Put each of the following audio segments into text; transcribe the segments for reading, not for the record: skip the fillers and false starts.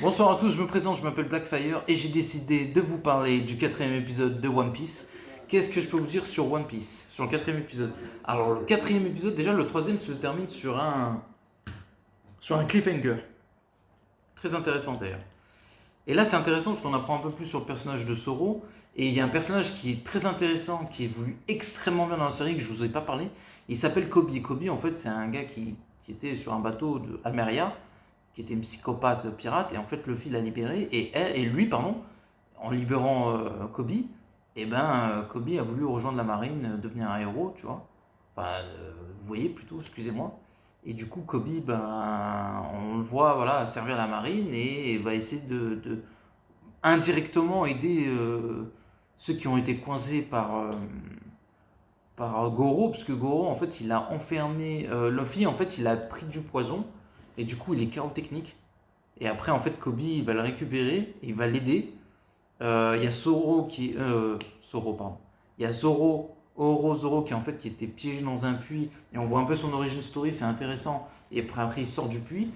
Bonsoir à tous, je me présente, je m'appelle Blackfire et j'ai décidé de vous parler du quatrième épisode de One Piece. Qu'est-ce que je peux vous dire sur One Piece, sur le quatrième épisode? Alors le quatrième épisode, déjà le troisième se termine sur un cliffhanger. Très intéressant d'ailleurs. Et là c'est intéressant parce qu'on apprend un peu plus sur le personnage de Zoro. Et il y a un personnage qui est très intéressant, qui évolue extrêmement bien dans la série, que je vous ai pas parlé. Il s'appelle Kobe. Kobe en fait c'est un gars qui était sur un bateau de Almeria, qui était une psychopathe pirate, et en fait Luffy l'a libéré, et lui, pardon, en libérant Kobe, et Kobe a voulu rejoindre la marine, devenir un héros, tu vois. Enfin, vous voyez plutôt, excusez-moi. Et du coup, Kobe, on le voit voilà, servir la marine et va essayer de indirectement aider ceux qui ont été coincés par Goro, parce que Goro, en fait, il a enfermé Luffy, en fait, il a pris du poison, et du coup, il est KO technique. Et après, en fait, Kobe, il va le récupérer, et il va l'aider. Il y a Zoro qui... Zoro, pardon. Il y a Zoro qui, en fait, qui était piégé dans un puits, et on voit un peu son origin story, c'est intéressant. Et après, il sort du puits,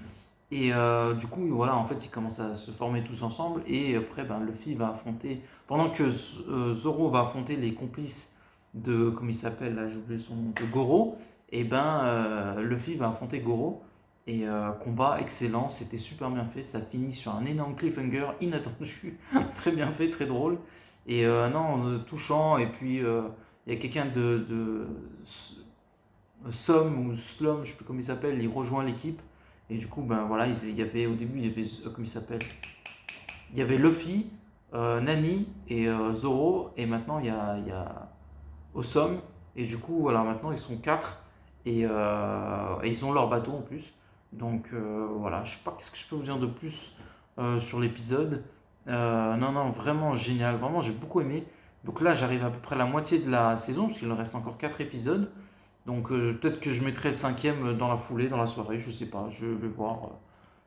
et du coup, voilà, en fait, ils commencent à se former tous ensemble, et après, Luffy va affronter... Pendant que Zoro va affronter les complices de... Comment il s'appelle, là, j'ai oublié son nom, de Goro, et Luffy va affronter Goro, et combat excellent, c'était super bien fait, ça finit sur un énorme cliffhanger inattendu, très bien fait, très drôle, et non, touchant, et puis il y a quelqu'un de Som ou Slum, je sais plus comment il s'appelle, il rejoint l'équipe, et du coup, voilà, il y avait au début, il y avait, comment il s'appelle, il y avait Luffy, Nani et Zoro, et maintenant il y a Awesome, et du coup, voilà, maintenant ils sont 4, et ils ont leur bateau en plus. Donc voilà, je sais pas qu'est-ce que je peux vous dire de plus sur l'épisode. Non, non, vraiment génial, vraiment j'ai beaucoup aimé. Donc là, j'arrive à peu près à la moitié de la saison, parce qu'il en reste encore 4 épisodes. Donc peut-être que je mettrai le cinquième dans la foulée, dans la soirée, je sais pas, je vais voir.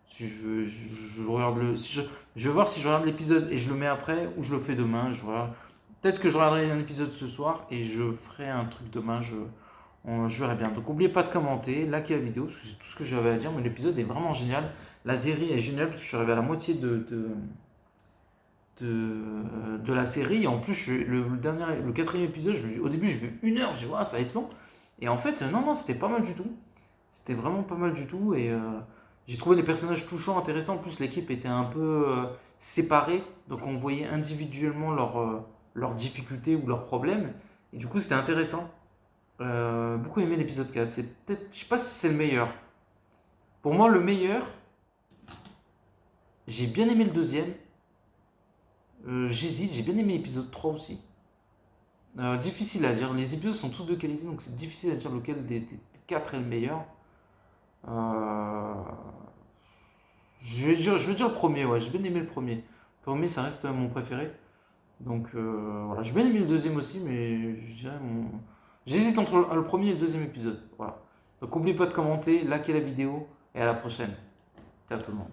Si je regarde je vais voir si je regarde l'épisode et je le mets après ou je le fais demain. Peut-être que je regarderai un épisode ce soir et je ferai un truc demain. Je verrai bien. Donc n'oubliez pas de commenter, liker la vidéo, parce que c'est tout ce que j'avais à dire. Mais l'épisode est vraiment génial. La série est géniale parce que je suis arrivé à la moitié de la série. Et en plus, le quatrième épisode, au début, j'ai vu 1 heure. J'ai dit, ah, ça va être long. Et en fait, non, non, c'était pas mal du tout. C'était vraiment pas mal du tout. Et j'ai trouvé les personnages touchants, intéressants. En plus, l'équipe était un peu séparée. Donc, on voyait individuellement leurs difficultés ou leurs problèmes. Et du coup, c'était intéressant. Beaucoup aimé l'épisode 4. C'est peut-être, je sais pas si c'est le meilleur. Pour moi, le meilleur, j'ai bien aimé le deuxième. J'hésite, j'ai bien aimé l'épisode 3 aussi. Difficile à dire. Les épisodes sont tous de qualité, donc c'est difficile à dire lequel des 4 est le meilleur. Euh, je vais dire le premier, ouais, j'ai bien aimé le premier. Le premier, ça reste mon préféré. Donc voilà, j'ai bien aimé le deuxième aussi, mais je dirais mon... J'hésite entre le premier et le deuxième épisode. Voilà. Donc n'oubliez pas de commenter, liker la vidéo, et à la prochaine. Ciao tout le monde.